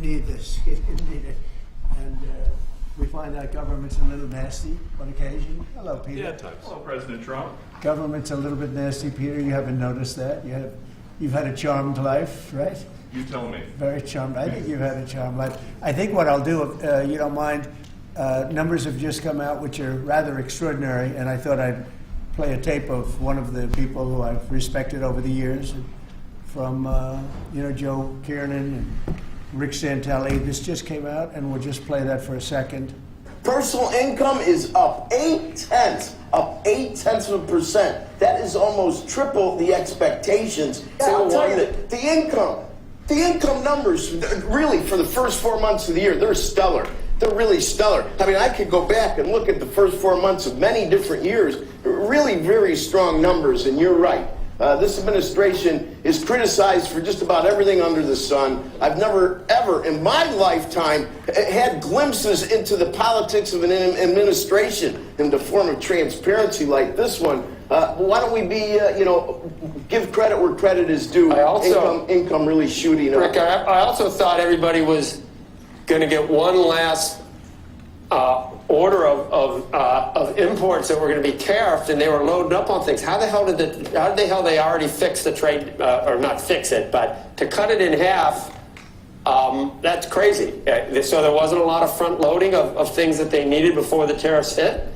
need this. You need it. And we find out government's a little nasty on occasion. Hello, Peter. Yeah, types. Hello, President Trump. Government's a little bit nasty, Peter. You haven't noticed that. You've had a charmed life, right? You tell me. Very charmed. I think you've had a charmed life. I think what I'll do, if you don't mind, numbers have just come out which are rather extraordinary, and I thought I'd play a tape of one of the people who I've respected over the years, from Joe Kiernan and Rick Santelli. This just came out, and we'll just play that for a second. Personal income is up 0.8%. That is almost triple the expectations. I'll tell you that the income numbers, really, for the first 4 months of the year, they're stellar. They're really stellar. I mean, I could go back and look at the first 4 months of many different years. Really very strong numbers, and you're right. This administration is criticized for just about everything under the sun. I've never, ever in my lifetime had glimpses into the politics of an administration in the form of transparency like this one. Why don't we be, give credit where credit is due. Income really shooting up. Rick, I also thought everybody was going to get one last order of imports that were going to be tariffed, and they were loading up on things. How the hell did they already fix the trade, or not fix it, but to cut it in half? That's crazy. So there wasn't a lot of front loading of things that they needed before the tariffs hit.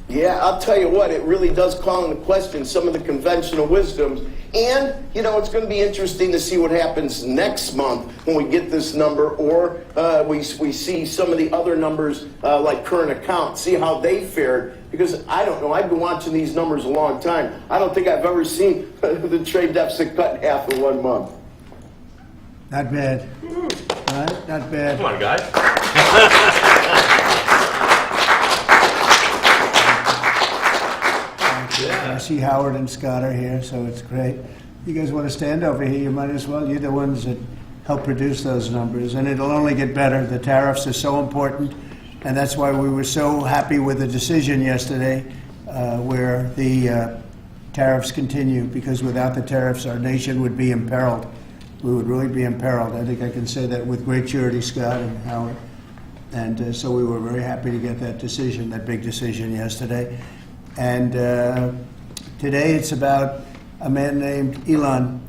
Yeah, I'll tell you what, it really does call into question some of the conventional wisdoms. And, it's going to be interesting to see what happens next month when we get this number, or we see some of the other numbers like current account, see how they fared. Because I don't know, I've been watching these numbers a long time. I don't think I've ever seen the trade deficit cut in half in 1 month. Not bad. Right? Not bad. Come on, guys. I see Howard and Scott are here, so it's great. You guys want to stand over here? You might as well. You're the ones that help produce those numbers, and it'll only get better. The tariffs are so important, and that's why we were so happy with the decision yesterday where the tariffs continue, because without the tariffs, our nation would be imperiled. We would really be imperiled. I think I can say that with great surety, Scott and Howard. And so we were very happy to get that decision, that big decision yesterday. And today it's about a man named Elon,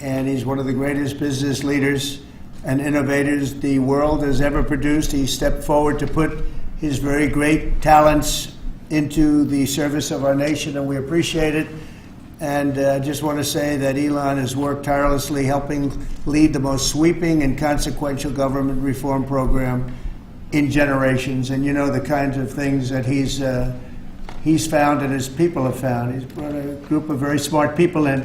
and he's one of the greatest business leaders and innovators the world has ever produced. He stepped forward to put his very great talents into the service of our nation, and we appreciate it. And I just want to say that Elon has worked tirelessly helping lead the most sweeping and consequential government reform program in generations. And the kinds of things that he's found and his people have found. He's brought a group of very smart people in,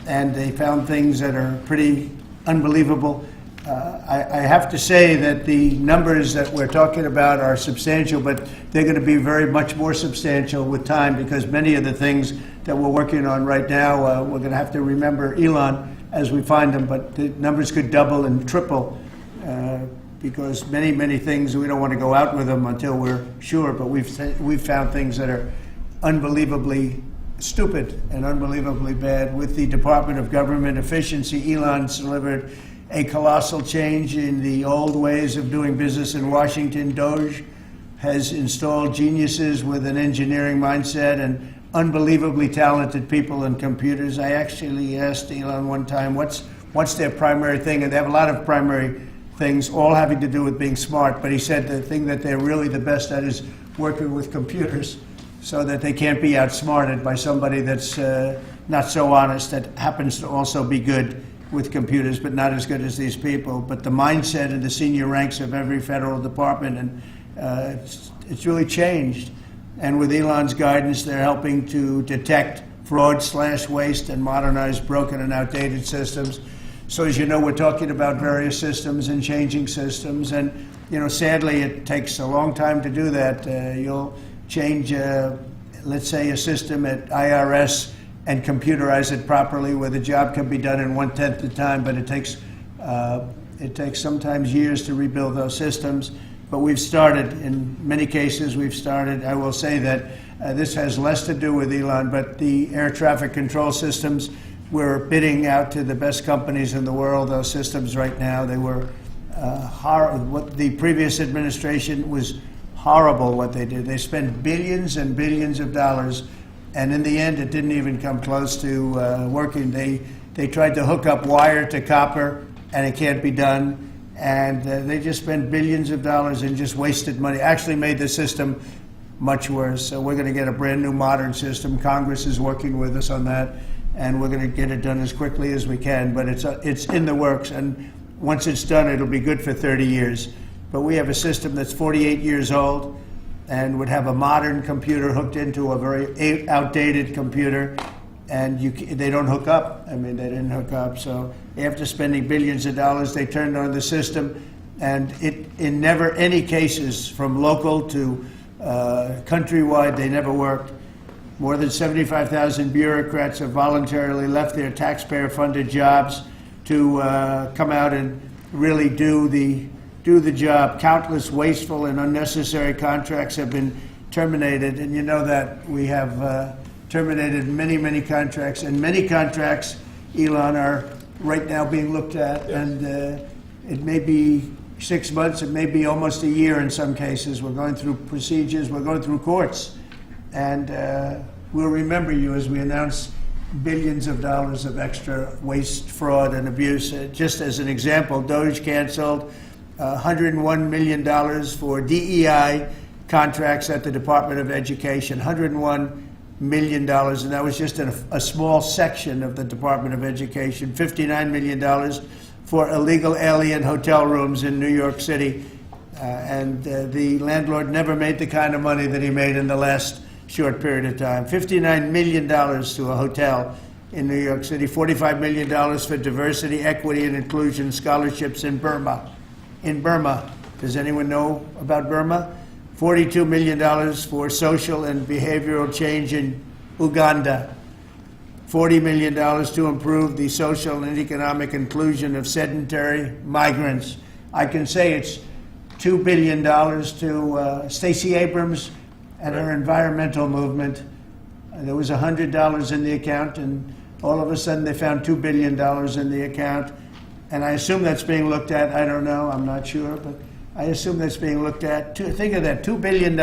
and they found things that are pretty unbelievable. I have to say that the numbers that we're talking about are substantial, but they're going to be very much more substantial with time, because many of the things that we're working on right now, we're going to have to remember Elon as we find them, but the numbers could double and triple. Because many things, we don't want to go out with them until we're sure, but we've found things that are unbelievably stupid and unbelievably bad. With the Department of Government Efficiency, Elon's delivered a colossal change in the old ways of doing business in Washington. Doge has installed geniuses with an engineering mindset and unbelievably talented people in computers. I actually asked Elon one time, what's their primary thing? And they have a lot of primary things, all having to do with being smart. But he said the thing that they're really the best at is working with computers, so that they can't be outsmarted by somebody that's not so honest, that happens to also be good with computers, but not as good as these people. But the mindset in the senior ranks of every federal department, and it's really changed. And with Elon's guidance, they're helping to detect fraud/waste and modernize broken and outdated systems. So as you know, we're talking about various systems and changing systems, and sadly, it takes a long time to do that. You'll change, let's say, a system at IRS and computerize it properly, where the job can be done in 1/10 the time, but it takes sometimes years to rebuild those systems. But we've started, in many cases, I will say that this has less to do with Elon, but the air traffic control systems, we're bidding out to the best companies in the world, those systems right now. They were what the previous administration was horrible what they did. They spent billions and billions of dollars, and in the end, it didn't even come close to working. They tried to hook up wire to copper, and it can't be done. And they just spent billions of dollars and just wasted money. Actually made the system much worse. So we're going to get a brand new modern system. Congress is working with us on that, and we're going to get it done as quickly as we can. But it's in the works, and once it's done, it'll be good for 30 years. But we have a system that's 48 years old and would have a modern computer hooked into a very outdated computer, and they don't hook up. I mean, they didn't hook up. So after spending billions of dollars, they turned on the system, and in never any cases, from local to countrywide, they never worked. More than 75,000 bureaucrats have voluntarily left their taxpayer-funded jobs to come out and really do the job. Countless wasteful and unnecessary contracts have been terminated, and you know that we have terminated many, many contracts, and many contracts, Elon, are right now being looked at, and it may be 6 months, it may be almost a year in some cases. We're going through procedures, we're going through courts, and we'll remember you as we announce billions of dollars of extra waste, fraud, and abuse. Just as an example, Doge canceled $101 million for DEI contracts at the Department of Education, $101 million, and that was just in a small section of the Department of Education. $59 million for illegal alien hotel rooms in New York City, and the landlord never made the kind of money that he made in the last short period of time. $59 million to a hotel in New York City, $45 million for diversity, equity, and inclusion scholarships in Burma. In Burma, does anyone know about Burma? $42 million for social and behavioral change in Uganda. $40 million to improve the social and economic inclusion of sedentary migrants. I can say it's $2 billion to Stacey Abrams and her environmental movement. There was $100 in the account, and all of a sudden they found $2 billion in the account. And I assume that's being looked at. I don't know. I'm not sure. But I assume that's being looked at. Think of that, $2 billion.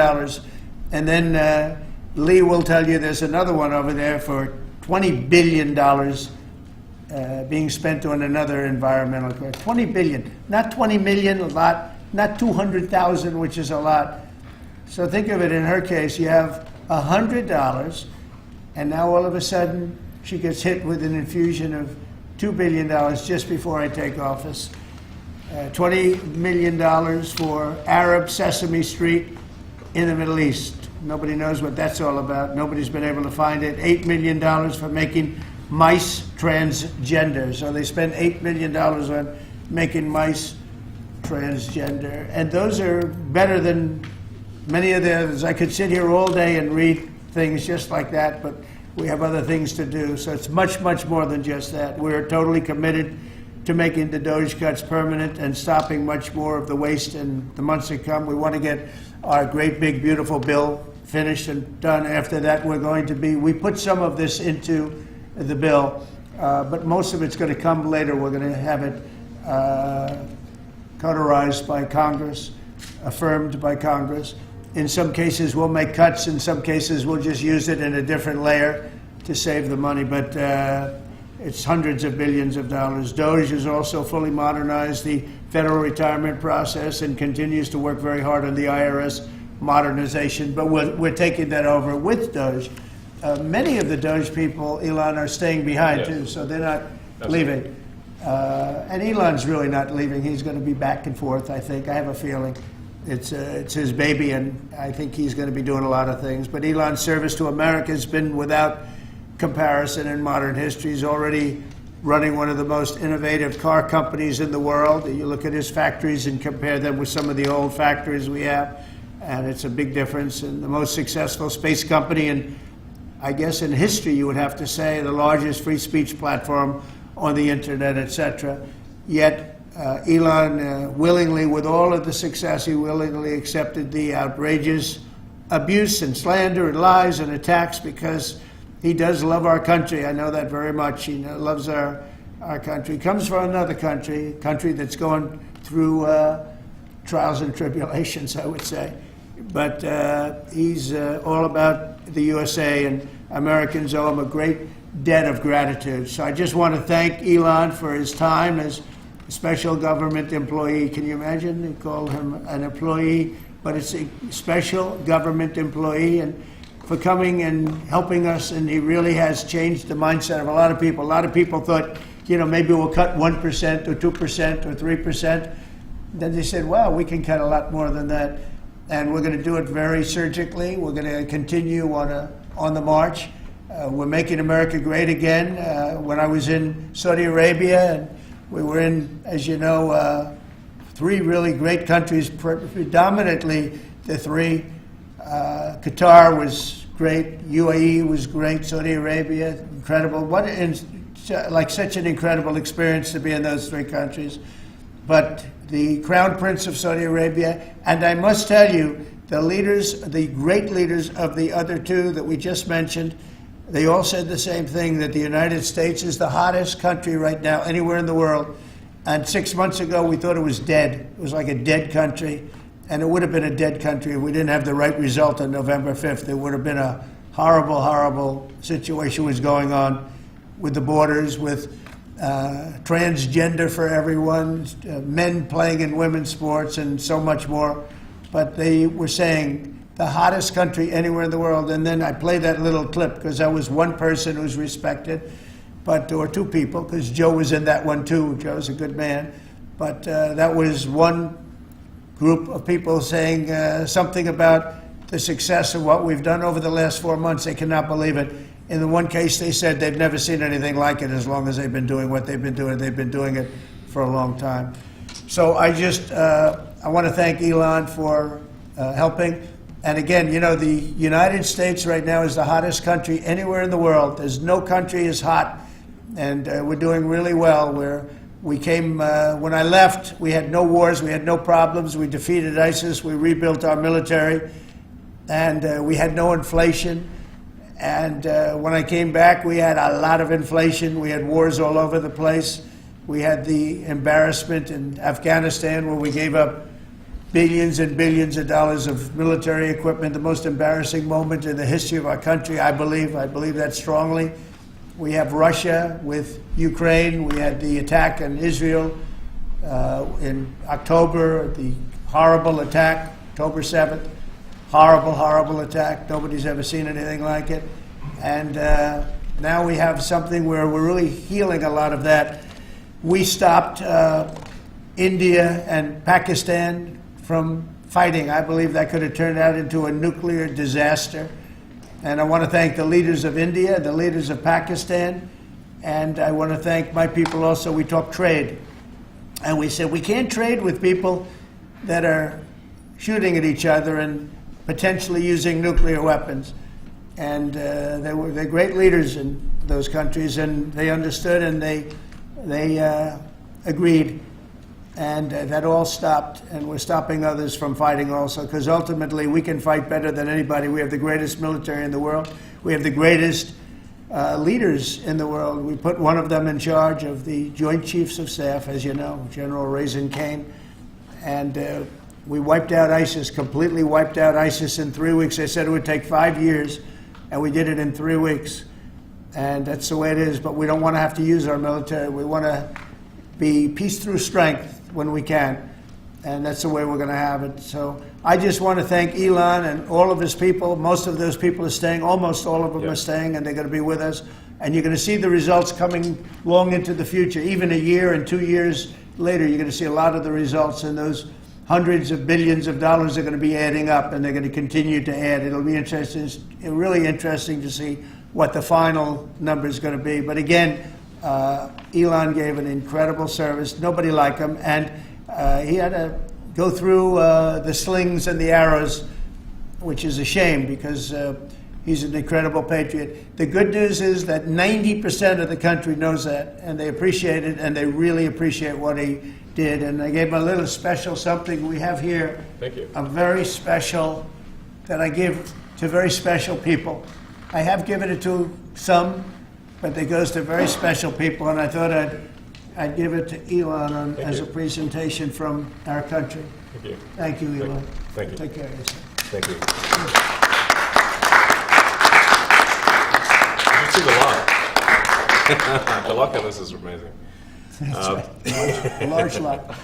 And then Lee will tell you there's another one over there for $20 billion being spent on another environmental question. $20 billion. Not 20 million, a lot. Not 200,000, which is a lot. So think of it, in her case, you have $100, and now all of a sudden she gets hit with an infusion of $2 billion just before I take office. $20 million for Arab Sesame Street in the Middle East. Nobody knows what that's all about. Nobody's been able to find it. $8 million for making mice transgender. So they spend $8 million on making mice transgender. And those are better than many of the others. I could sit here all day and read things just like that, but we have other things to do. So it's much, much more than just that. We're totally committed to making the Doge cuts permanent and stopping much more of the waste in the months to come. We want to get our great, big, beautiful bill finished and done. After that, we put some of this into the bill, but most of it's going to come later. We're going to have it cauterized by Congress, affirmed by Congress. In some cases, we'll make cuts. In some cases, we'll just use it in a different layer to save the money. But it's hundreds of billions of dollars. Doge has also fully modernized the federal retirement process and continues to work very hard on the IRS modernization. But we're taking that over with Doge. Many of the Doge people, Elon, are staying behind, too, so they're not leaving. And Elon's really not leaving. He's going to be back and forth, I think. I have a feeling. It's his baby, and I think he's going to be doing a lot of things. But Elon's service to America has been without comparison in modern history. He's already running one of the most innovative car companies in the world. You look at his factories and compare them with some of the old factories we have, and it's a big difference. And the most successful space company, and I guess in history you would have to say the largest free speech platform on the internet, etc. Yet Elon willingly, with all of the success, he willingly accepted the outrageous abuse and slander and lies and attacks because he does love our country. I know that very much. He loves our country. He comes from another country, a country that's going through trials and tribulations, I would say. But he's all about the USA, and Americans owe him a great debt of gratitude. So I just want to thank Elon for his time as a special government employee. Can you imagine? They call him an employee, but it's a special government employee, and for coming and helping us. And he really has changed the mindset of a lot of people. A lot of people thought, maybe we'll cut 1% or 2% or 3%. Then they said, wow, we can cut a lot more than that. And we're going to do it very surgically. We're going to continue on the march. We're making America great again. When I was in Saudi Arabia, and we were in, as you know, 3 really great countries, predominantly the 3. Qatar was great, UAE was great, Saudi Arabia, incredible. Such an incredible experience to be in those 3 countries. But the Crown Prince of Saudi Arabia, and I must tell you, the great leaders of the other 2 that we just mentioned, they all said the same thing, that the United States is the hottest country right now anywhere in the world. And 6 months ago, we thought it was dead. It was like a dead country. And it would have been a dead country if we didn't have the right result on November 5th. It would have been a horrible, horrible situation was going on with the borders, with transgender for everyone, men playing in women's sports, and so much more. But they were saying the hottest country anywhere in the world. And then I played that little clip because that was one person who's respected, or 2 people, because Joe was in that one too. Joe's a good man. But that was one group of people saying something about the success of what we've done over the last 4 months. They cannot believe it. In the one case, they said they've never seen anything like it as long as they've been doing what they've been doing. They've been doing it for a long time. So I want to thank Elon for helping. And again, the United States right now is the hottest country anywhere in the world. There's no country as hot, and we're doing really well. When I left, we had no wars, we had no problems. We defeated ISIS, we rebuilt our military, and we had no inflation. And when I came back, we had a lot of inflation. We had wars all over the place. We had the embarrassment in Afghanistan where we gave up billions and billions of dollars of military equipment, the most embarrassing moment in the history of our country, I believe. I believe that strongly. We have Russia with Ukraine. We had the attack on Israel in October, the horrible attack, October 7th. Horrible, horrible attack. Nobody's ever seen anything like it. And now we have something where we're really healing a lot of that. We stopped India and Pakistan from fighting. I believe that could have turned out into a nuclear disaster. And I want to thank the leaders of India, the leaders of Pakistan, and I want to thank my people also. We talked trade. And we said we can't trade with people that are shooting at each other and potentially using nuclear weapons. And they're great leaders in those countries, and they understood, and they agreed. And that all stopped, and we're stopping others from fighting also, because ultimately we can fight better than anybody. We have the greatest military in the world. We have the greatest leaders in the world. We put one of them in charge of the Joint Chiefs of Staff, as you know, General Raisin Kane. And we wiped out ISIS, completely wiped out ISIS in 3 weeks. They said it would take 5 years, and we did it in 3 weeks. And that's the way it is, but we don't want to have to use our military. We want to be peace through strength when we can, and that's the way we're going to have it. So I just want to thank Elon and all of his people. Most of those people are staying, almost all of them are staying, and they're going to be with us. And you're going to see the results coming long into the future. Even a year and 2 years later, you're going to see a lot of the results, and those hundreds of billions of dollars are going to be adding up, and they're going to continue to add. It'll be interesting, really interesting to see what the final number is going to be. But again, Elon gave an incredible service. Nobody like him, and he had to go through the slings and the arrows, which is a shame because he's an incredible patriot. The good news is that 90% of the country knows that, and they appreciate it, and they really appreciate what he did. And I gave him a little special something we have here. Thank you. A very special that I give to very special people. I have given it to some, but it goes to very special people, and I thought I'd give it to Elon as a presentation from our country. Thank you. Thank you, Elon. Thank you. Take care of yourself. Thank you. You see the lock. The lock on this is amazing. That's right. Large lot.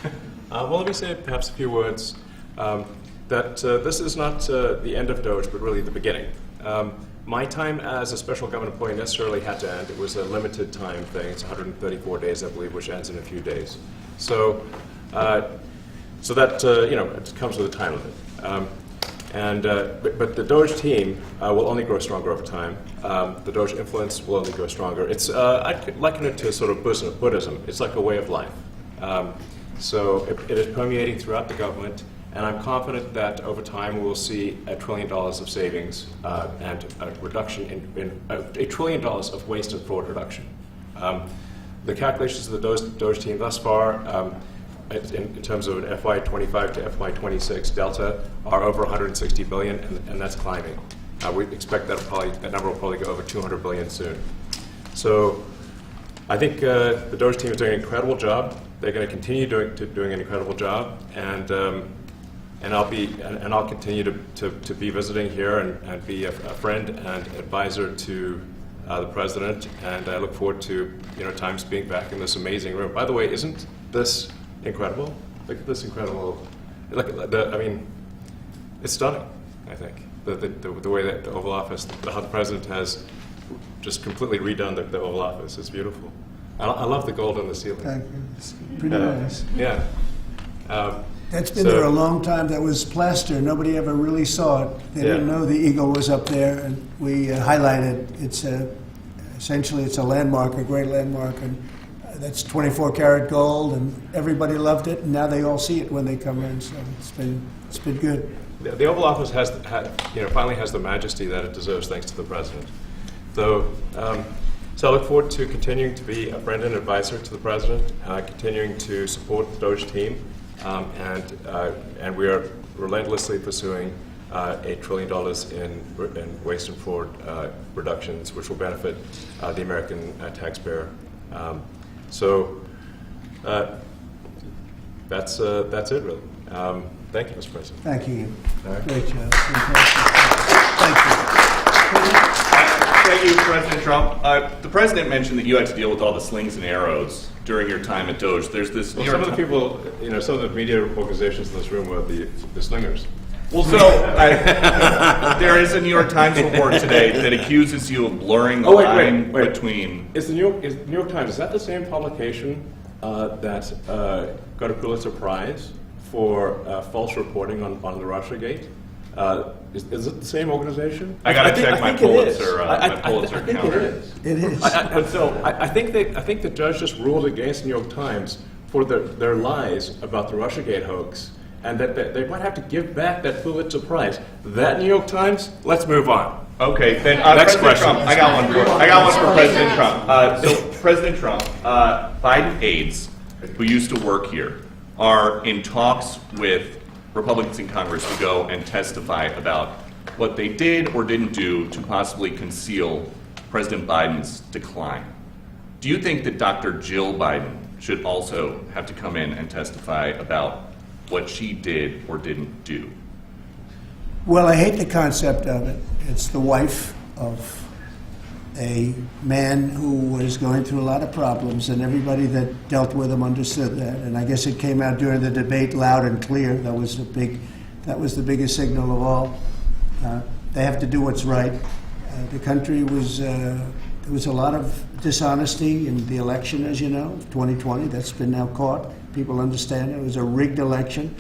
Well, let me say perhaps a few words that this is not the end of Doge, but really the beginning. My time as a special government employee necessarily had to end. It was a limited time thing. It's 134 days, I believe, which ends in a few days. So that it comes with a time limit. But the Doge team will only grow stronger over time. The Doge influence will only grow stronger. I'd liken it to sort of Buddhism. It's like a way of life. So it is permeating throughout the government, and I'm confident that over time we will see $1 trillion of savings and a reduction in $1 trillion of waste and fraud reduction. The calculations of the Doge team thus far, in terms of an FY25 to FY26 delta, are over 160 billion, and that's climbing. We expect that number will probably go over 200 billion soon. So I think the Doge team is doing an incredible job. They're going to continue doing an incredible job, and I'll continue to be visiting here and be a friend and advisor to the president, and I look forward to times being back in this amazing room. By the way, isn't this incredible? Look at this incredible. It's stunning. I think the way that the Oval Office, how the president has just completely redone the Oval Office. It's beautiful. I love the gold on the ceiling. Thank you. It's pretty nice. Yeah. That's been there a long time. That was plaster. Nobody ever really saw it. They didn't know the eagle was up there, and we highlighted. It's essentially it's a landmark, a great landmark, and that's 24 karat gold, and everybody loved it. And now they all see it when they come in. So it's been good. The Oval Office finally has the majesty that it deserves, thanks to the president. So I look forward to continuing to be a friend and advisor to the president, continuing to support the Doge team, and we are relentlessly pursuing $8 trillion in waste and fraud reductions, which will benefit the American taxpayer. That's it, really. Thank you, Mr. President. Thank you. All right. Great job. Thank you. Thank you, President Trump. The president mentioned that you had to deal with all the slings and arrows during your time at Doge. There's this. Well, some of the people, some of the media organizations in this room were the slingers. Well, so there is a New York Times report today that accuses you of blurring the line between. Is the New York Times, is that the same publication that got a Pulitzer Prize for false reporting on the Russiagate? Is it the same organization? I got to check my Pulitzer I think counter. it is. It is. I think the judge just ruled against the New York Times for their lies about the Russiagate hoax, and that they might have to give back that Pulitzer Prize. That New York Times. Let's move on. Okay, then Next President question. Trump. I got one for President Trump. So President Trump, Biden aides who used to work here are in talks with Republicans in Congress to go and testify about what they did or didn't do to possibly conceal President Biden's decline. Do you think that Dr. Jill Biden should also have to come in and testify about what she did or didn't do? Well, I hate the concept of it. It's the wife of a man who was going through a lot of problems, and everybody that dealt with him understood that. And I guess it came out during the debate loud and clear. That was the biggest signal of all. They have to do what's right. The country was there was a lot of dishonesty in the election, as you know, 2020. That's been now caught. People understand it. It was a rigged election.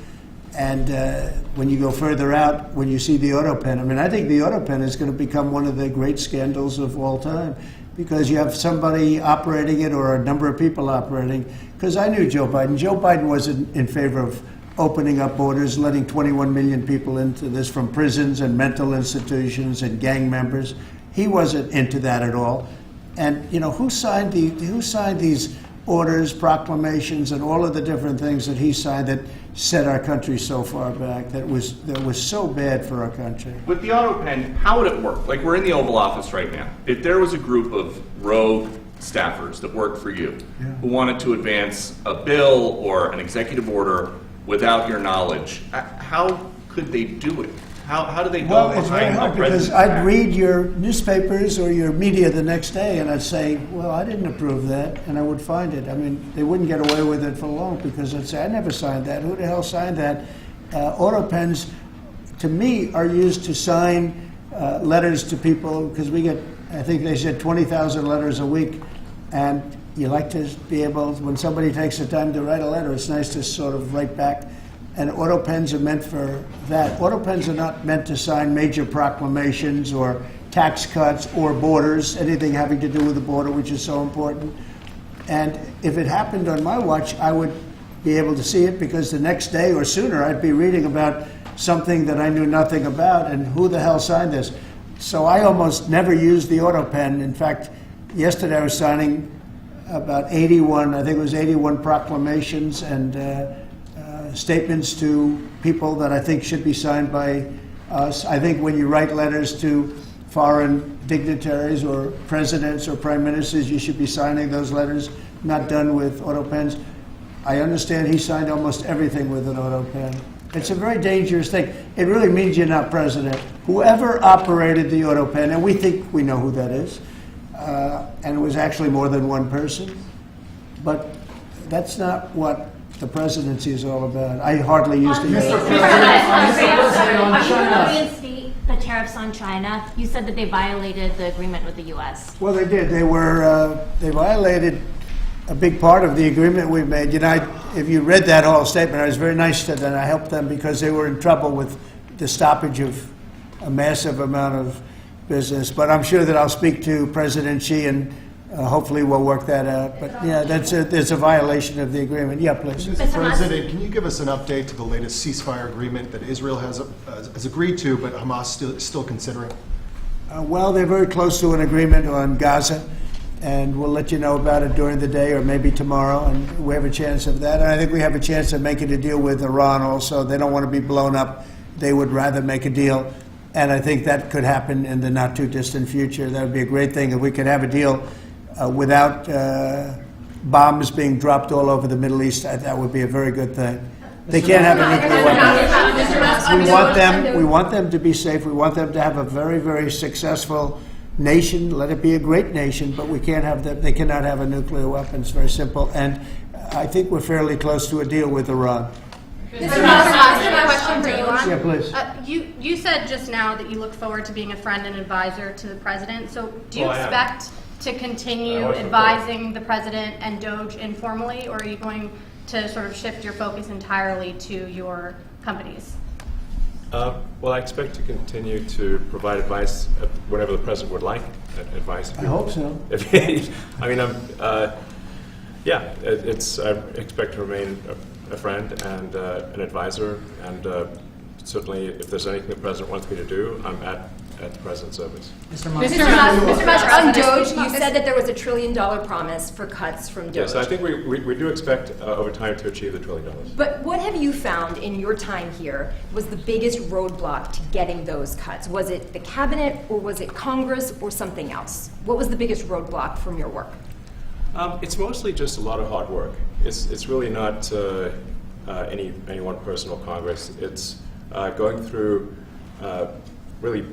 And when you go further out, when you see the auto pen, I think the auto pen is going to become one of the great scandals of all time, because you have somebody operating it or a number of people operating. Because I knew Joe Biden. Joe Biden wasn't in favor of opening up borders, letting 21 million people into this from prisons and mental institutions and gang members. He wasn't into that at all. And who signed these orders, proclamations, and all of the different things that he signed that set our country so far back, that was so bad for our country? With the auto pen, how would it work? Like, we're in the Oval Office right now. If there was a group of rogue staffers that work for you who wanted to advance a bill or an executive order without your knowledge, how could they do it? How do they go Well, it's very behind hard the because president's I'd back? read your newspapers or your media the next day and I'd say, well, I didn't approve that, and I would find it. I mean, they wouldn't get away with it for long because I'd say, I never signed that. Who the hell signed that? Auto pens, to me, are used to sign letters to people because we get, I think they said 20,000 letters a week, and you like to be able, when somebody takes the time to write a letter, it's nice to sort of write back. And auto pens are meant for that. Auto pens are not meant to sign major proclamations or tax cuts or borders, anything having to do with the border, which is so important. And if it happened on my watch, I would be able to see it because the next day or sooner I'd be reading about something that I knew nothing about and who the hell signed this. So I almost never use the auto pen. In fact, yesterday I was signing about 81, I think it was 81 proclamations and statements to people that I think should be signed by us. I think when you write letters to foreign dignitaries or presidents or prime ministers, you should be signing those letters, not done with auto pens. I understand he signed almost everything with an auto pen. It's a very dangerous thing. It really means you're not president. Whoever operated the auto pen, and we think we know who that is, and it was actually more than one person, but that's not what the presidency is all about. I hardly used to use it. Reinstate the tariffs on China. You said that they violated the agreement with the U.S. Well, they did. They violated a big part of the agreement we made. You know, if you read that whole statement, I was very nice to them. I helped them because they were in trouble with the stoppage of a massive amount of business. But I'm sure that I'll speak to President Xi and hopefully we'll work that out. But yeah, there's a violation of the agreement. Yeah, please. Mr. President, can you give us an update to the latest ceasefire agreement that Israel has agreed to, but Hamas is still considering? Well, they're very close to an agreement on Gaza, and we'll let you know about it during the day or maybe tomorrow, and we have a chance of that. And I think we have a chance of making a deal with Iran also. They don't want to be blown up. They would rather make a deal, and I think that could happen in the not-too-distant future. That would be a great thing if we could have a deal without bombs being dropped all over the Middle East. That would be a very good thing. They can't have a nuclear weapon. We want them to be safe. We want them to have a very, very successful nation. Let it be a great nation, but we can't have them. They cannot have a nuclear weapon. It's very simple. And I think we're fairly close to a deal with Iran. Mr. Musk, question for Elon. Yeah, please. You said just now that you look forward to being a friend and advisor to the president. So do you expect to continue advising the president and Doge informally, or are you going to sort of shift your focus entirely to your companies? Well, I expect to continue to provide advice whenever the president would like advice. I hope so. I mean, I expect to remain a friend and an advisor, and certainly if there's anything the president wants me to do, I'm at the president's service. Mr. Musk, on Doge, you said that there was $1 trillion promise for cuts from Doge. Yes, I think we do expect over time to achieve the $1 trillion. But what have you found in your time here was the biggest roadblock to getting those cuts? Was it the cabinet, or was it Congress, or something else? What was the biggest roadblock from your work? It's mostly just a lot of hard work. It's really not any one person or Congress. It's going through really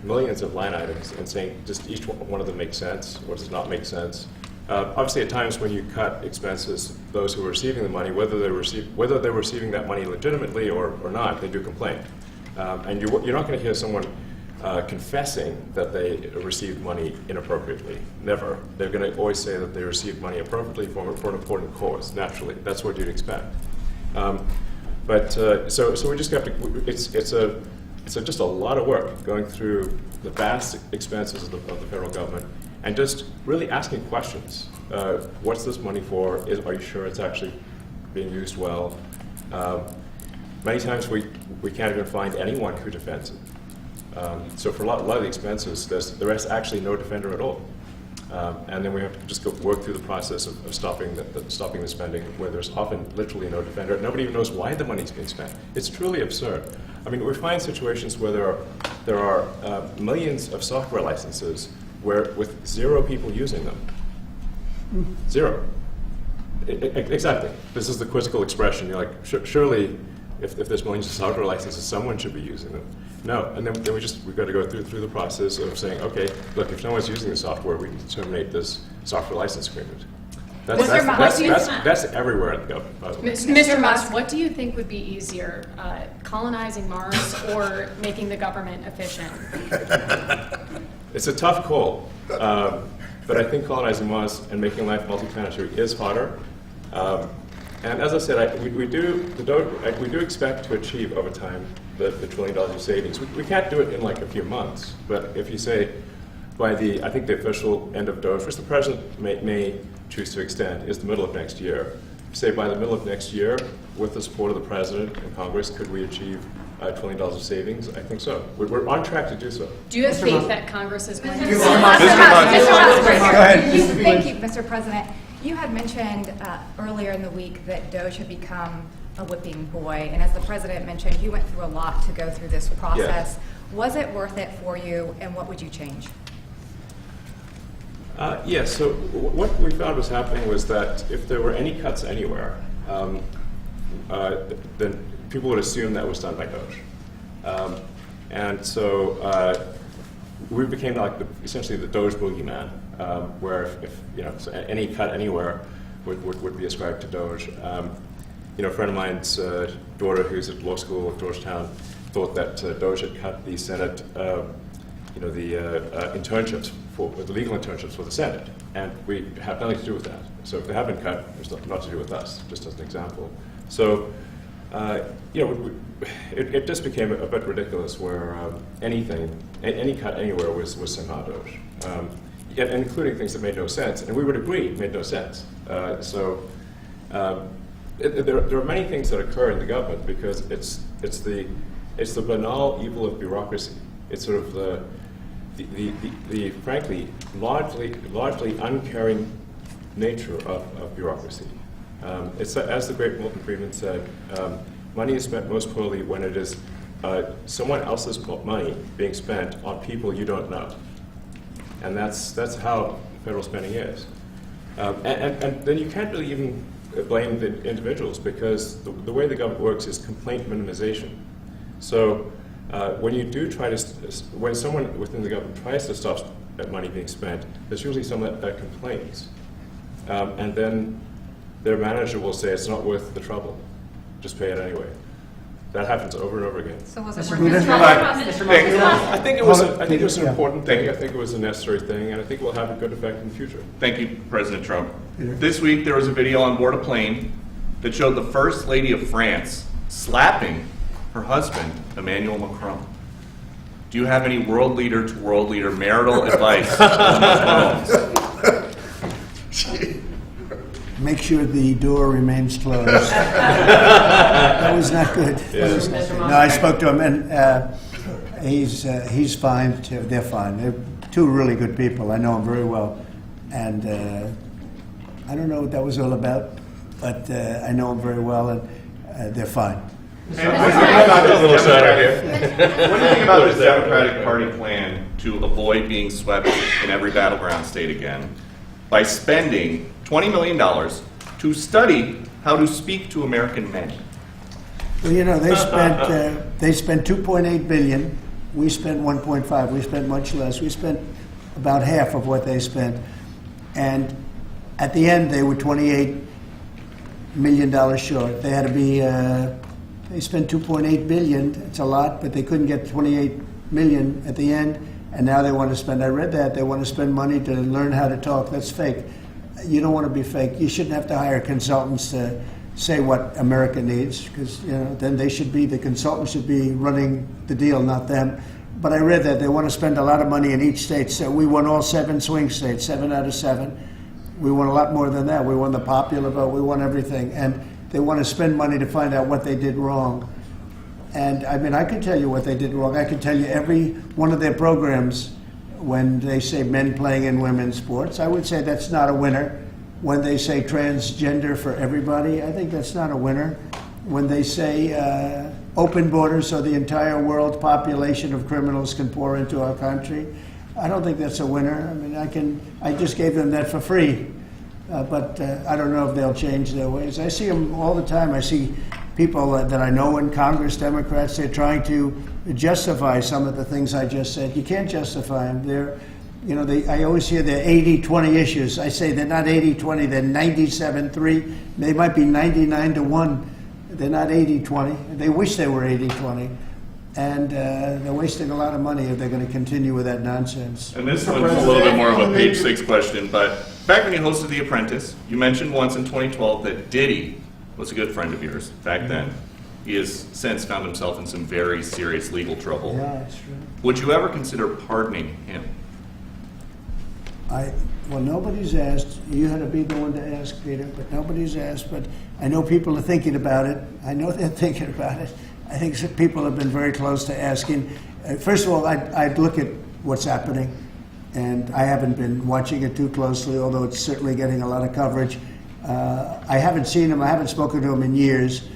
millions of line items and saying just each one of them makes sense, or does not make sense. Obviously, at times when you cut expenses, those who are receiving the money, whether they're receiving that money legitimately or not, they do complain. And you're not going to hear someone confessing that they received money inappropriately. Never. They're going to always say that they received money appropriately for an important cause. Naturally, that's what you'd expect. So we just have to. It's just a lot of work going through the vast expenses of the federal government and just really asking questions. What's this money for? Are you sure it's actually being used well? Many times we can't even find anyone who defends it. So for a lot of the expenses, there is actually no defender at all. And then we have to just go work through the process of stopping the spending, where there's often literally no defender. Nobody even knows why the money's being spent. It's truly absurd. I mean, we find situations where there are millions of software licenses with 0 people using them. Zero. Exactly. This is the quizzical expression. You're like, surely, if there's millions of software licenses, someone should be using them. No, and then we've got to go through the process of saying, okay, look, if no one's using the software, we can terminate this software license agreement. That's everywhere in the government, by the way. Mr. Musk, what do you think would be easier, colonizing Mars or making the government efficient? It's a tough call, but I think colonizing Mars and making life multi-planetary is harder. And as I said, we do expect to achieve over time the $1 trillion of savings. We can't do it in like a few months, but if you say by I think the official end of Doge, which the president may choose to extend, is the middle of next year. Say by the middle of next year, with the support of the president and Congress, could we achieve $1 trillion of savings? I think so. We're on track to do so. Do you have faith that Congress is going to? Mr. Musk, Go ahead. Thank you, Mr. President. You had mentioned earlier in the week that Doge had become a whipping boy, and as the president mentioned, you went through a lot to go through this process. Yeah. Was it worth it for you, and what would you change? Yes, so what we found was happening was that if there were any cuts anywhere, then people would assume that was done by Doge. And so we became like essentially the Doge boogeyman, where if so any cut anywhere would be ascribed to Doge. A friend of mine's daughter, who's at law school at Georgetown, thought that Doge had cut the Senate, internships the legal internships for the Senate, and we have nothing to do with that. So if they have been cut, there's not to do with us, just as an example. So, it just became a bit ridiculous where any cut anywhere was somehow Doge, and including things that made no sense, and we would agree made no sense. There are many things that occur in the government because it's the banal evil of bureaucracy. It's sort of the frankly largely uncaring nature of bureaucracy. It's as the great Milton Friedman said, money is spent most poorly when it is someone else's money being spent on people you don't know, and that's how federal spending is. And then you can't really even blame the individuals because the way the government works is complaint minimization. So when you do when someone within the government tries to stop money being spent, there's usually someone that complains. And then their manager will say, it's not worth the trouble, just pay it anyway. That happens over and over again. So was it I think it was an important thing. I think it was a necessary thing, and I think it will have a good effect in the future. Thank you, President Trump. This week there was a video on board a plane that showed the First Lady of France slapping her husband, Emmanuel Macron. Do you have any world leader to world leader marital advice on those phones? Make sure the door remains closed. That was not good. No, I spoke to him, and he's fine too. They're fine. They're two really good people. I know them very well, and I don't know what that was all about, but I know them very well, and they're fine. What do you think about the Democratic Party plan to avoid being swept in every battleground state again by spending $20 million to study how to speak to American men? Well, they spent 2.8 billion. We spent 1.5. We spent much less. We spent about half of what they spent, and at the end they were $28 million short. They had to be. They spent 2.8 billion. It's a lot, but they couldn't get 28 million at the end, and now they want to spend. I read that they want to spend money to learn how to talk. That's fake. You don't want to be fake. You shouldn't have to hire consultants to say what America needs, because then the consultants should be running the deal, not them. But I read that they want to spend a lot of money in each state. So we won all 7 swing states, 7 out of 7. We won a lot more than that. We won the popular vote. We won everything, and they want to spend money to find out what they did wrong. And I mean, I can tell you what they did wrong. I can tell you every one of their programs. When they say men playing in women's sports, I would say that's not a winner. When they say transgender for everybody, I think that's not a winner. When they say open borders so the entire world population of criminals can pour into our country, I don't think that's a winner. I mean, I just gave them that for free. but I don't know if they'll change their ways. I see them all the time. I see people that I know in Congress, Democrats, they're trying to justify some of the things I just said. You can't justify them. They're, I always hear they're 80-20 issues. I say they're not 80-20, they're 97-3. They might be 99-1. They're not 80-20. They wish they were 80-20. And they're wasting a lot of money if they're going to continue with that nonsense. And this one's a little bit more of a page 6 question, but back when you hosted The Apprentice, you mentioned once in 2012 that Diddy was a good friend of yours back then. He has since found himself in some very serious legal trouble. Yeah, that's true. Would you ever consider pardoning him? Well, nobody's asked. You had to be the one to ask, Peter, but nobody's asked. But I know people are thinking about it. I know they're thinking about it. I think some people have been very close to asking. First of all, I'd look at what's happening, and I haven't been watching it too closely, although it's certainly getting a lot of coverage. I haven't seen him. I haven't spoken to him in years.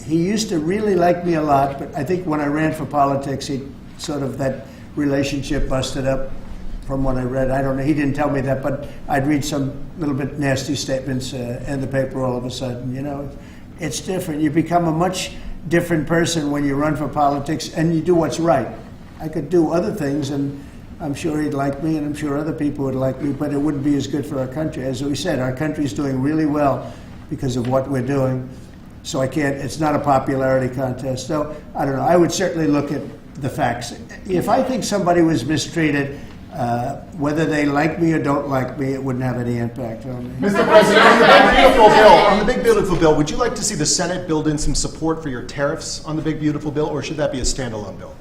He used to really like me a lot, but I think when I ran for politics, that relationship busted up. From what I read, I don't know. He didn't tell me that, but I'd read some little bit nasty statements in the paper all of a sudden. It's different. You become a much different person when you run for politics and you do what's right. I could do other things, and I'm sure he'd like me, and I'm sure other people would like me, but it wouldn't be as good for our country. As we said, our country's doing really well because of what we're doing. So it's not a popularity contest. So I don't know. I would certainly look at the facts. If I think somebody was mistreated, whether they like me or don't like me, it wouldn't have any impact on me. Mr. President, on the big beautiful bill, would you like to see the Senate build in some support for your tariffs on the big beautiful bill, or should that be a standalone bill?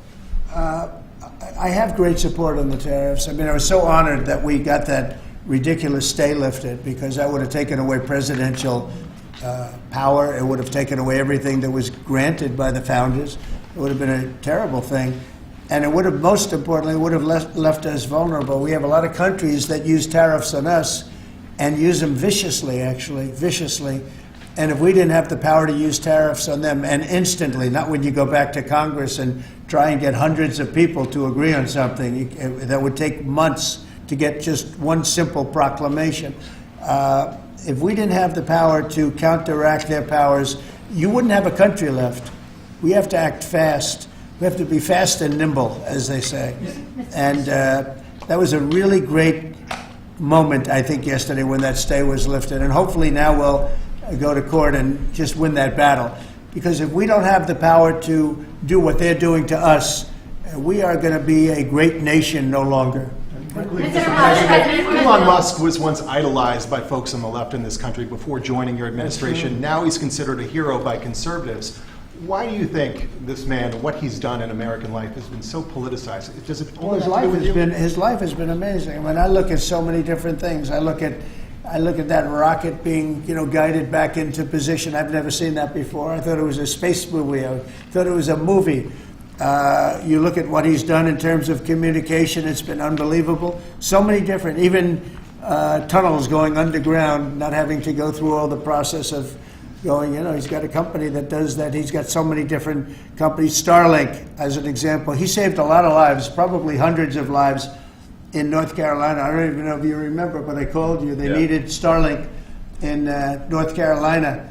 I have great support on the tariffs. I mean, I was so honored that we got that ridiculous stay lifted, because that would have taken away presidential power. It would have taken away everything that was granted by the founders. It would have been a terrible thing. And it would have, most importantly, would have left us vulnerable. We have a lot of countries that use tariffs on us and use them viciously, actually, viciously. And if we didn't have the power to use tariffs on them, and instantly, not when you go back to Congress and try and get hundreds of people to agree on something, that would take months to get just one simple proclamation. If we didn't have the power to counteract their powers, you wouldn't have a country left. We have to act fast. We have to be fast and nimble, as they say. And that was a really great moment, I think, yesterday when that stay was lifted. And hopefully now we'll go to court and just win that battle. Because if we don't have the power to do what they're doing to us, we are going to be a great nation no longer. Elon Musk was once idolized by folks on the left in this country before joining your administration. Now he's considered a hero by conservatives. Why do you think this man, what he's done in American life, has been so politicized? Does it Well, his life has been amazing. I mean, I look at so many different things. I look at that rocket being, guided back into position. I've never seen that before. I thought it was a space movie. I thought it was a movie. You look at what he's done in terms of communication. It's been unbelievable. So many different, even tunnels going underground, not having to go through all the process of going, he's got a company that does that. He's got so many different companies. Starlink, as an example. He saved a lot of lives, probably hundreds of lives in North Carolina. I don't even know if you remember, but I called you. They needed Starlink in North Carolina.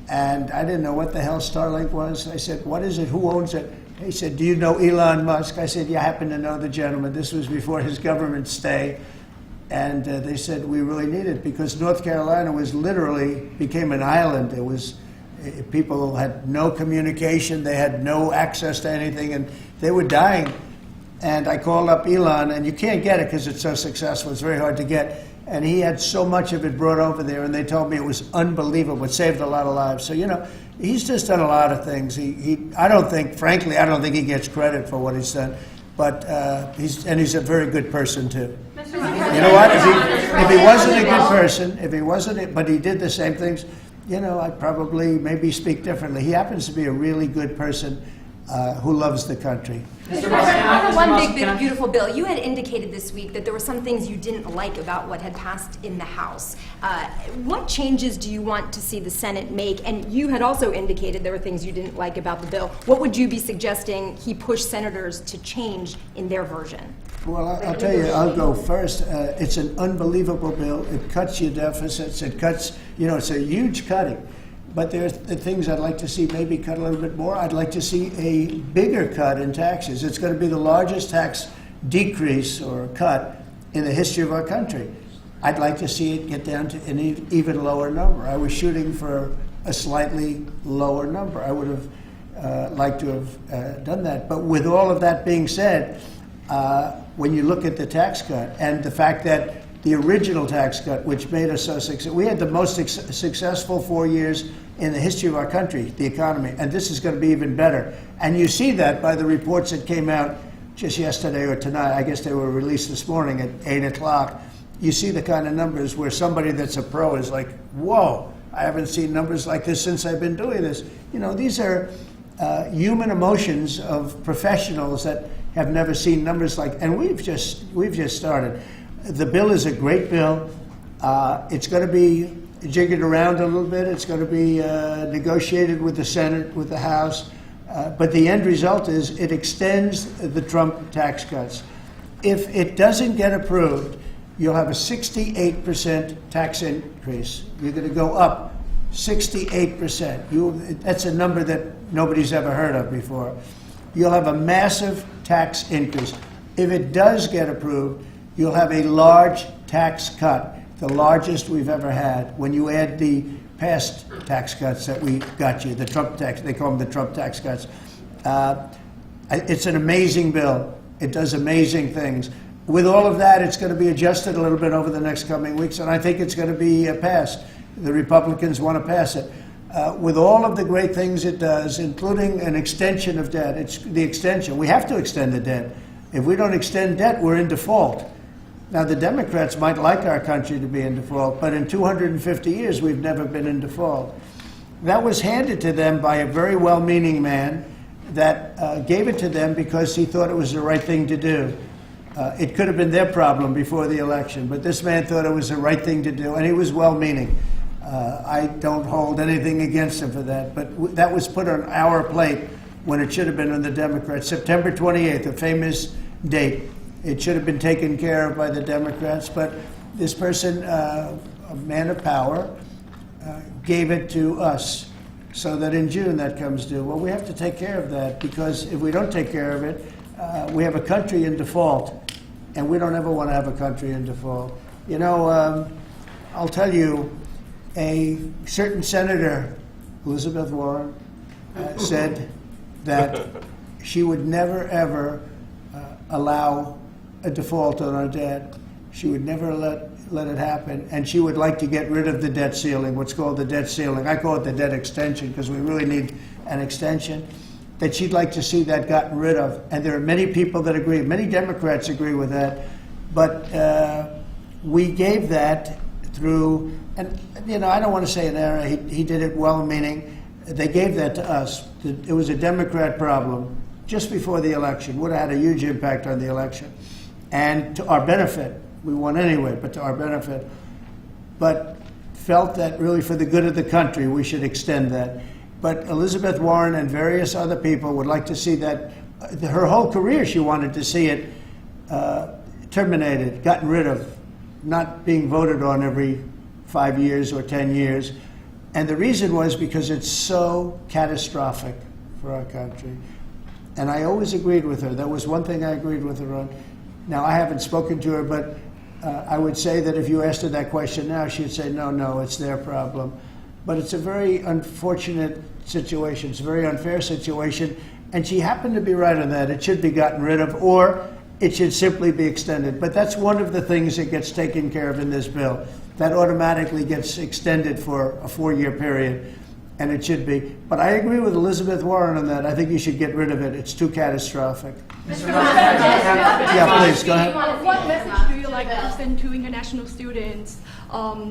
And I didn't know what the hell Starlink was. I said, what is it? Who owns it? He said, do you know Elon Musk? I said, yeah, I happen to know the gentleman. This was before his government stay. And they said, we really need it, because North Carolina became an island. People had no communication. They had no access to anything, and they were dying. And I called up Elon, and you can't get it because it's so successful. It's very hard to get. And he had so much of it brought over there, and they told me it was unbelievable. It saved a lot of lives. So, he's just done a lot of things. I don't think he gets credit for what he's done. But he's a very good person, too. You know what? If he wasn't a good person, but he did the same things, I'd probably maybe speak differently. He happens to be a really good person who loves the country. Mr. President, on the one big beautiful bill, you had indicated this week that there were some things you didn't like about what had passed in the House. What changes do you want to see the Senate make? And you had also indicated there were things you didn't like about the bill. What would you be suggesting he push senators to change in their version? Well, I'll tell you, I'll go first. It's an unbelievable bill. It cuts your deficits. It cuts, it's a huge cutting. But there's the things I'd like to see maybe cut a little bit more. I'd like to see a bigger cut in taxes. It's going to be the largest tax decrease or cut in the history of our country. I'd like to see it get down to an even lower number. I was shooting for a slightly lower number. I would have liked to have done that. But with all of that being said, when you look at the tax cut and the fact that the original tax cut, which made us so successful, we had the most successful 4 years in the history of our country, the economy, and this is going to be even better. And you see that by the reports that came out just yesterday or tonight. I guess they were released this morning at 8 o'clock. You see the kind of numbers where somebody that's a pro is like, whoa, I haven't seen numbers like this since I've been doing this. These are human emotions of professionals that have never seen numbers like, and we've just started. The bill is a great bill. It's going to be jiggered around a little bit. It's going to be negotiated with the Senate, with the House. But the end result is it extends the Trump tax cuts. If it doesn't get approved, you'll have a 68% tax increase. You're going to go up 68%. That's a number that nobody's ever heard of before. You'll have a massive tax increase. If it does get approved, you'll have a large tax cut, the largest we've ever had. When you add the past tax cuts that we got you, the Trump tax, they call them the Trump tax cuts. It's an amazing bill. It does amazing things. With all of that, it's going to be adjusted a little bit over the next coming weeks, and I think it's going to be passed. The Republicans want to pass it. With all of the great things it does, including an extension of debt, it's the extension. We have to extend the debt. If we don't extend debt, we're in default. Now, the Democrats might like our country to be in default, but in 250 years, we've never been in default. That was handed to them by a very well-meaning man that gave it to them because he thought it was the right thing to do. It could have been their problem before the election, but this man thought it was the right thing to do, and he was well-meaning. I don't hold anything against him for that, but that was put on our plate when it should have been on the Democrats. September 28th, a famous date. It should have been taken care of by the Democrats, but this person, a man of power, gave it to us so that in June that comes due. Well, we have to take care of that because if we don't take care of it, we have a country in default, and we don't ever want to have a country in default. I'll tell you, a certain senator, Elizabeth Warren, said that she would never, ever allow a default on our debt. She would never let it happen, and she would like to get rid of the debt ceiling, what's called the debt ceiling. I call it the debt extension because we really need an extension, that she'd like to see that gotten rid of. And there are many people that agree. Many Democrats agree with that. But we gave that through, and I don't want to say an error. He did it well-meaning. They gave that to us. It was a Democrat problem just before the election. Would have had a huge impact on the election. And to our benefit, we won anyway, but to our benefit. But felt that really for the good of the country, we should extend that. But Elizabeth Warren and various other people would like to see that, her whole career she wanted to see it terminated, gotten rid of, not being voted on every 5 years or 10 years. And the reason was because it's so catastrophic for our country. And I always agreed with her. That was one thing I agreed with her on. Now, I haven't spoken to her, but I would say that if you asked her that question now, she'd say, no, it's their problem. But it's a very unfortunate situation. It's a very unfair situation. And she happened to be right on that. It should be gotten rid of, or it should simply be extended. But that's one of the things that gets taken care of in this bill. That automatically gets extended for a 4-year period, and it should be. But I agree with Elizabeth Warren on that. I think you should get rid of it. It's too catastrophic. Yeah, please, go ahead. What message do you like to send to international students? Are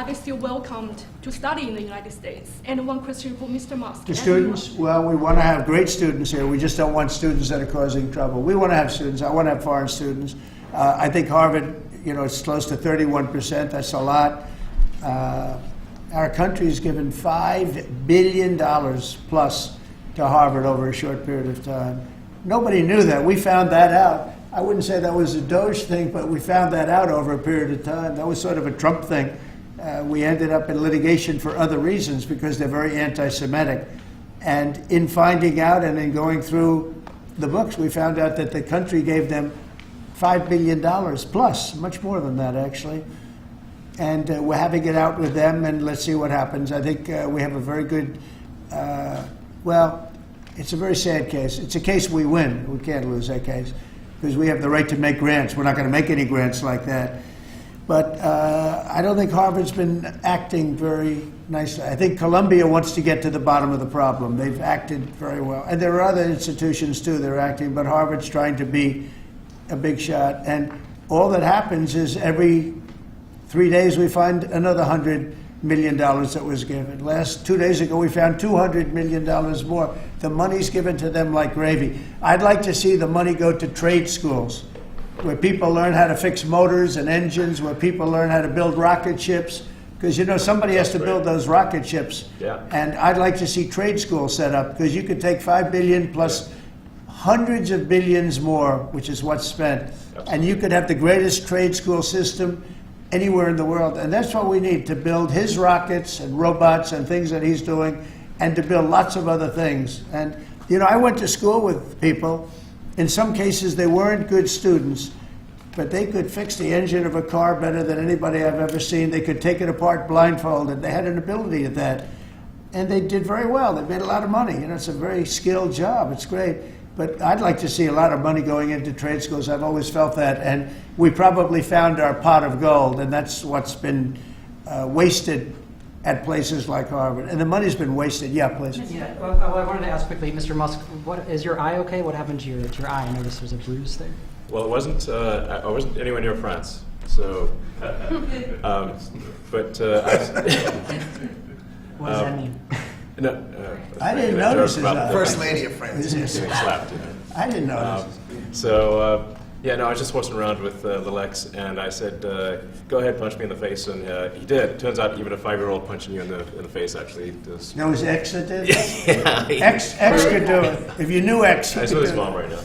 they still welcomed to study in the United States? And one question for Mr. Musk. To students? Well, we want to have great students here. We just don't want students that are causing trouble. We want to have students. I want to have foreign students. I think Harvard, it's close to 31%. That's a lot. Our country has given $5 billion plus to Harvard over a short period of time. Nobody knew that. We found that out. I wouldn't say that was a Doge thing, but we found that out over a period of time. That was sort of a Trump thing. We ended up in litigation for other reasons because they're very anti-Semitic. And in finding out and in going through the books, we found out that the country gave them $5 billion plus, much more than that actually. And we're having it out with them, and let's see what happens. I think we have a very good, well, it's a very sad case. It's a case we win. We can't lose that case because we have the right to make grants. We're not going to make any grants like that. But I don't think Harvard's been acting very nicely. I think Columbia wants to get to the bottom of the problem. They've acted very well. And there are other institutions, too, that are acting, but Harvard's trying to be a big shot. And all that happens is every 3 days we find another $100 million that was given. 2 days ago, we found $200 million more. The money's given to them like gravy. I'd like to see the money go to trade schools, where people learn how to fix motors and engines, where people learn how to build rocket ships. Because, you know, somebody has to build those rocket ships. Yeah. And I'd like to see trade schools set up, because you could take $5 billion plus hundreds of billions more, which is what's spent. Absolutely. And you could have the greatest trade school system anywhere in the world. And that's what we need to build his rockets and robots and things that he's doing, and to build lots of other things. And, you know, I went to school with people. In some cases, they weren't good students, but they could fix the engine of a car better than anybody I've ever seen. They could take it apart blindfolded. They had an ability at that. And they did very well. They made a lot of money. You know, it's a very skilled job. It's great. But I'd like to see a lot of money going into trade schools. I've always felt that. And we probably found our pot of gold, and that's what's been wasted at places like Harvard. And the money's been wasted. Yeah, please. Yeah, well, I wanted to ask quickly, Mr. Musk, is your eye okay? What happened to your eye? I noticed there's a bruise there. Well, it wasn't. I wasn't anywhere near France, so. But what does that mean? No, I didn't notice his eye. First lady of France. Getting slapped. You know. I didn't notice. Yeah, no, I was just horsing around with little X, and I said, "Go ahead, punch me in the face," and he did. It turns out even a 5-year-old punching you in the face actually does. That was X that did? Yeah. X could do it. If you knew X, he I could saw do his it. mom right now.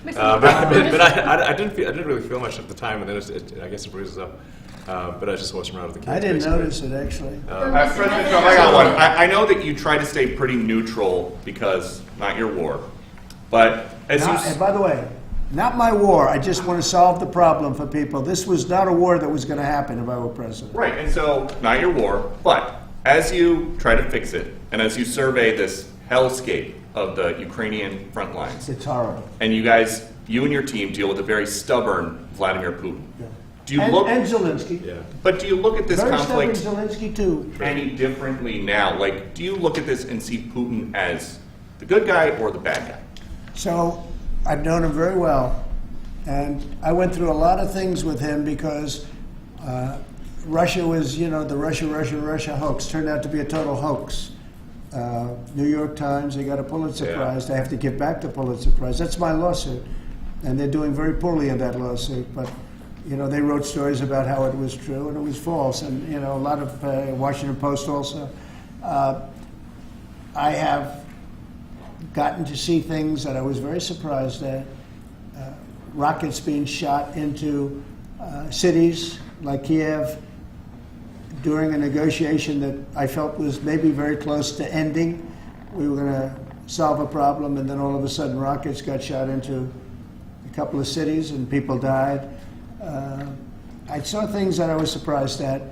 But I didn't really feel much at the time, and then I guess it bruises up. But I was just horsing around with the kids. I didn't basically. notice it, actually. President Trump, I got one. I know that you try to stay pretty neutral because not your war, but And by the way, not my war. I just want to solve the problem for people. This was not a war that was going to happen if I were president. Right, and so not your war, but as you try to fix it, and as you survey this hellscape of the Ukrainian front lines, It's horrible. and you and your team deal with a very stubborn Vladimir Putin. Yeah. Do you and look? Zelensky. Yeah. But do you look at this Very conflict stubborn Zelensky, too. any differently now? Like, do you look at this and see Putin as the good guy or the bad guy? So I've known him very well, and I went through a lot of things with him because Russia was, you know, the Russia hoax turned out to be a total hoax. New York Times, they got a Pulitzer Prize. They have to give back the Pulitzer Prize. That's my lawsuit, and they're doing very poorly in that lawsuit. But you know, they wrote stories about how it was true and it was false, and you know, a lot of Washington Post also. I have gotten to see things that I was very surprised at. Rockets being shot into cities like Kiev during a negotiation that I felt was maybe very close to ending. We were going to solve a problem, and then all of a sudden rockets got shot into a couple of cities and people died. I saw things that I was surprised at,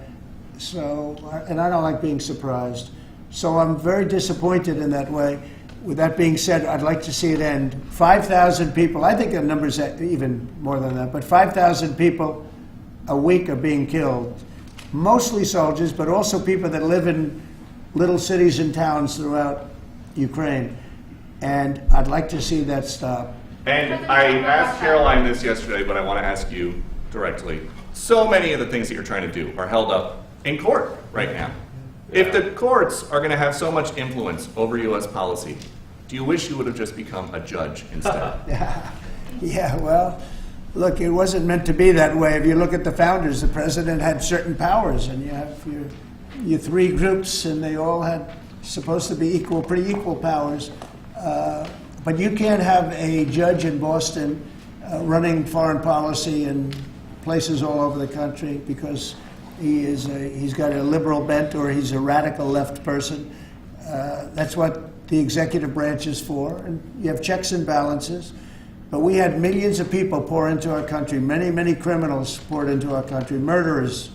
and I don't like being surprised. So I'm very disappointed in that way. With that being said, I'd like to see it end. 5,000 people, I think the number's even more than that, but 5,000 people a week are being killed. Mostly soldiers, but also people that live in little cities and towns throughout Ukraine. And I'd like to see that stop. And I asked Caroline this yesterday, but I want to ask you directly. So many of the things that you're trying to do are held up in court right now. If the courts are going to have so much influence over U.S. policy, do you wish you would have just become a judge instead? Yeah, well, look, it wasn't meant to be that way. If you look at the founders, the president had certain powers, and you have your three groups, and they all had supposed to be pretty equal powers. But you can't have a judge in Boston running foreign policy in places all over the country because he's got a liberal bent or he's a radical left person. That's what the executive branch is for. And you have checks and balances. But we had millions of people pour into our country. Many, many criminals poured into our country. Murderers,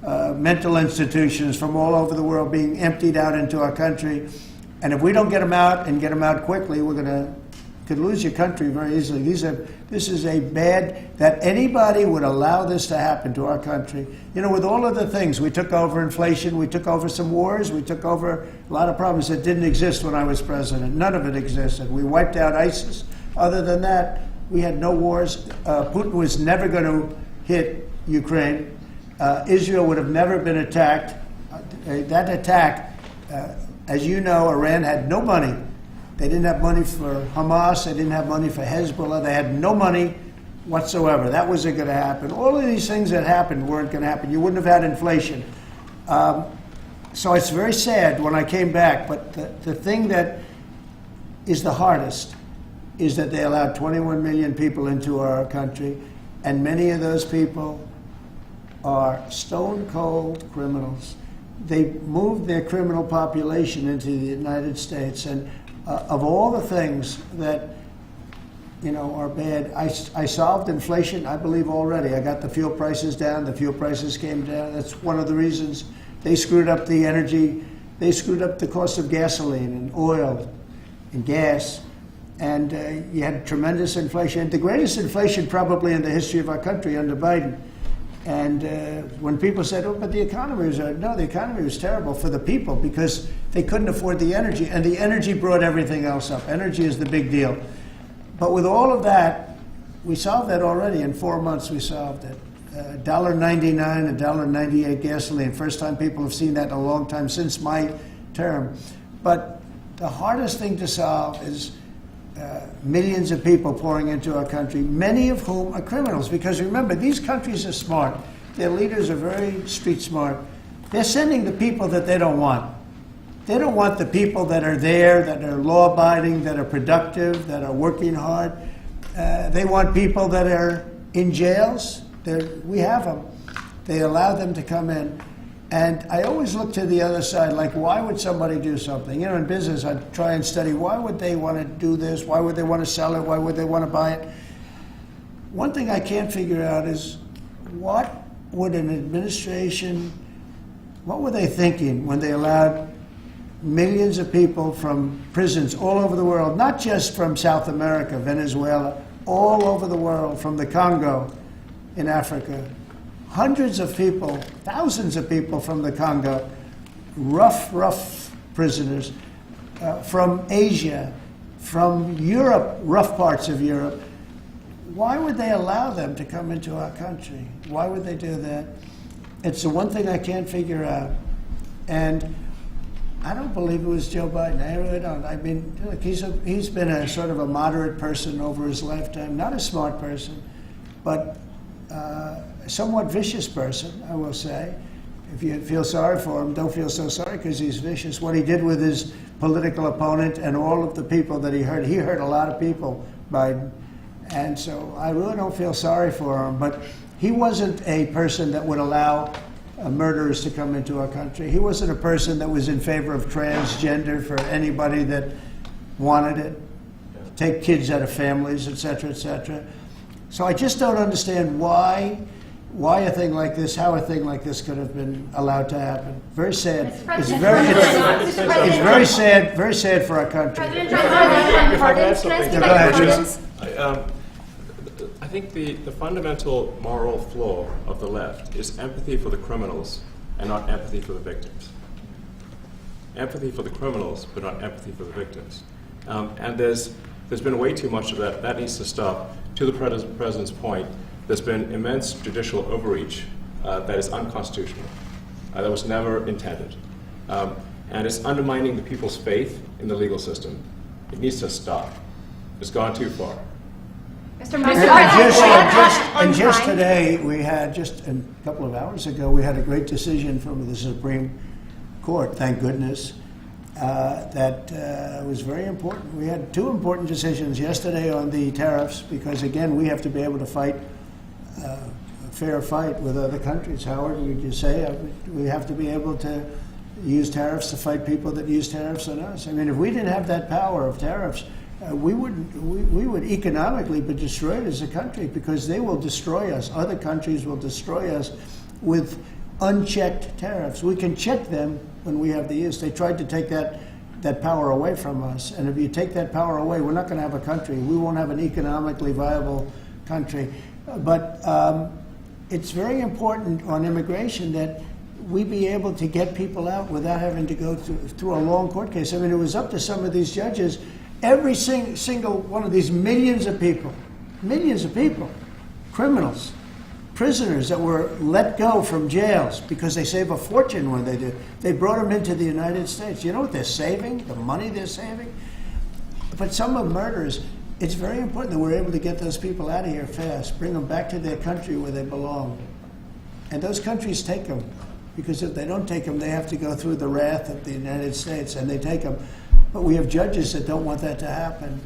mental institutions from all over the world being emptied out into our country. And if we don't get them out and get them out quickly, could lose your country very easily. This is a bad, that anybody would allow this to happen to our country. You know, with all of the things, we took over inflation, we took over some wars, we took over a lot of problems that didn't exist when I was president. None of it existed. We wiped out ISIS. Other than that, we had no wars. Putin was never going to hit Ukraine. Israel would have never been attacked. That attack, as you know, Iran had no money. They didn't have money for Hamas. They didn't have money for Hezbollah. They had no money whatsoever. That wasn't going to happen. All of these things that happened weren't going to happen. You wouldn't have had inflation. So it's very sad when I came back. But the thing that is the hardest is that they allowed 21 million people into our country, and many of those people are stone-cold criminals. They moved their criminal population into the United States, and of all the things that, you know, are bad, I solved inflation, I believe, already. I got the fuel prices down. The fuel prices came down. That's one of the reasons. They screwed up the energy. They screwed up the cost of gasoline and oil and gas. And you had tremendous inflation, the greatest inflation probably in the history of our country under Biden. And when people said, oh, but the economy was, no, the economy was terrible for the people because they couldn't afford the energy. And the energy brought everything else up. Energy is the big deal. But with all of that, we solved that already. In 4 months, we solved it. $1.99, $1.98 gasoline. First time people have seen that in a long time since my term. But the hardest thing to solve is millions of people pouring into our country, many of whom are criminals. Because remember, these countries are smart. Their leaders are very street smart. They're sending the people that they don't want. They don't want the people that are there, that are law-abiding, that are productive, that are working hard. They want people that are in jails. We have them. They allow them to come in. And I always look to the other side, like, why would somebody do something? You know, in business, I try and study, why would they want to do this? Why would they want to sell it? Why would they want to buy it? One thing I can't figure out is, what would an administration, what were they thinking when they allowed millions of people from prisons all over the world, not just from South America, Venezuela, all over the world, from the Congo in Africa, hundreds of people, thousands of people from the Congo, rough prisoners, from Asia, from Europe, rough parts of Europe. Why would they allow them to come into our country? Why would they do that? It's the one thing I can't figure out. And I don't believe it was Joe Biden. I really don't. I mean, look, he's been a sort of a moderate person over his lifetime, not a smart person, but somewhat vicious person, I will say. If you feel sorry for him, don't feel so sorry because he's vicious. What he did with his political opponent and all of the people that he hurt a lot of people, Biden. And so I really don't feel sorry for him. But he wasn't a person that would allow murderers to come into our country. He wasn't a person that was in favor of transgender for anybody that wanted it, take kids out of families, et cetera, et cetera. So I just don't understand why a thing like this, how a thing like this could have been allowed to happen. Very sad. It's very sad for our country. If I could add something. I think the fundamental moral flaw of the left is empathy for the criminals and not empathy for the victims. Empathy for the criminals, but not empathy for the victims. And there's been way too much of that. That needs to stop. To the president's point, there's been immense judicial overreach that is unconstitutional. That was never intended. And it's undermining the people's faith in the legal system. It needs to stop. It's gone too far. And just today, we had, just a couple of hours ago, we had a great decision from the Supreme Court, thank goodness. that was very important. We had two important decisions yesterday on the tariffs because, again, we have to be able to fight a fair fight with other countries. Howard, would you say we have to be able to use tariffs to fight people that use tariffs on us? I mean, if we didn't have that power of tariffs, we would economically be destroyed as a country because they will destroy us. Other countries will destroy us with unchecked tariffs. We can check them when we have the use. They tried to take that power away from us. And if you take that power away, we're not going to have a country. We won't have an economically viable country. But it's very important on immigration that we be able to get people out without having to go through a long court case. I mean, it was up to some of these judges. Every single one of these millions of people, criminals, prisoners that were let go from jails because they save a fortune when they do. They brought them into the United States. You know what they're saving? The money they're saving? But some of murderers, it's very important that we're able to get those people out of here fast, bring them back to their country where they belong. And those countries take them, because if they don't take them, they have to go through the wrath of the United States, and they take them. But we have judges that don't want that to happen.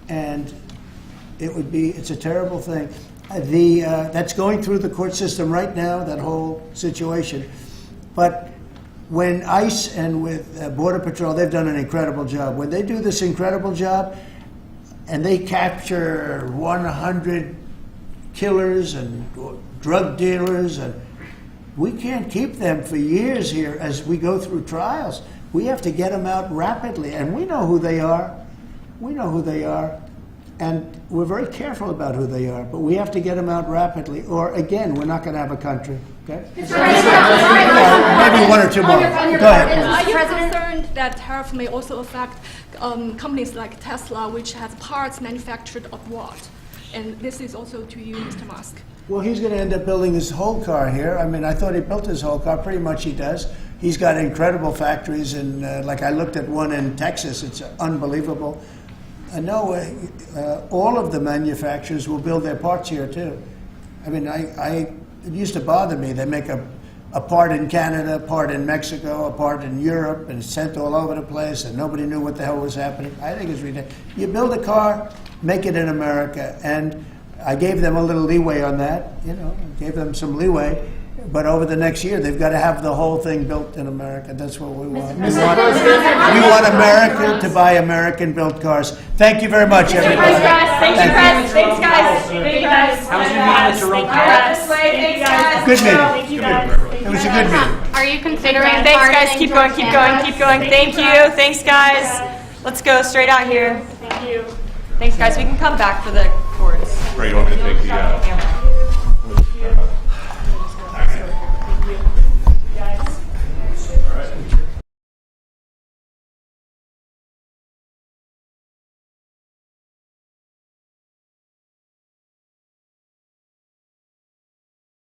And it's a terrible thing. That's going through the court system right now, that whole situation. But when ICE and with Border Patrol, they've done an incredible job. When they do this incredible job and they capture 100 killers and drug dealers, and we can't keep them for years here as we go through trials. We have to get them out rapidly, and we know who they are. We know who they are. And we're very careful about who they are, but we have to get them out rapidly, or again, we're not going to have a country. Okay? Maybe one or two more. Go ahead. Are you concerned that tariffs may also affect companies like Tesla, which has parts manufactured abroad? And this is also to you, Mr. Musk. Well, he's going to end up building his whole car here. I mean, I thought he built his whole car. Pretty much he does. He's got incredible factories, and like I looked at one in Texas. It's unbelievable. No, all of the manufacturers will build their parts here too. I mean, it used to bother me. They make a part in Canada, a part in Mexico, a part in Europe, and it's sent all over the place, and nobody knew what the hell was happening. I think it's ridiculous. You build a car, make it in America, and I gave them a little leeway on that. Gave them some leeway. But over the next year, they've got to have the whole thing built in America. That's what we want. We want America to buy American-built cars. Thank you very much, everybody. Thank you, Chris. Thanks, guys. Thank you, guys. How was your meeting with your Roadblocks? Thanks, guys. Good meeting. Thank you, guys. It was a good meeting. Are you considering? Thanks, guys. Keep going, keep going, keep going. Thank you. Thanks, guys. Let's go straight out here. Thank you. Thanks, guys. We can come back for the chorus. Right, you want me to take the...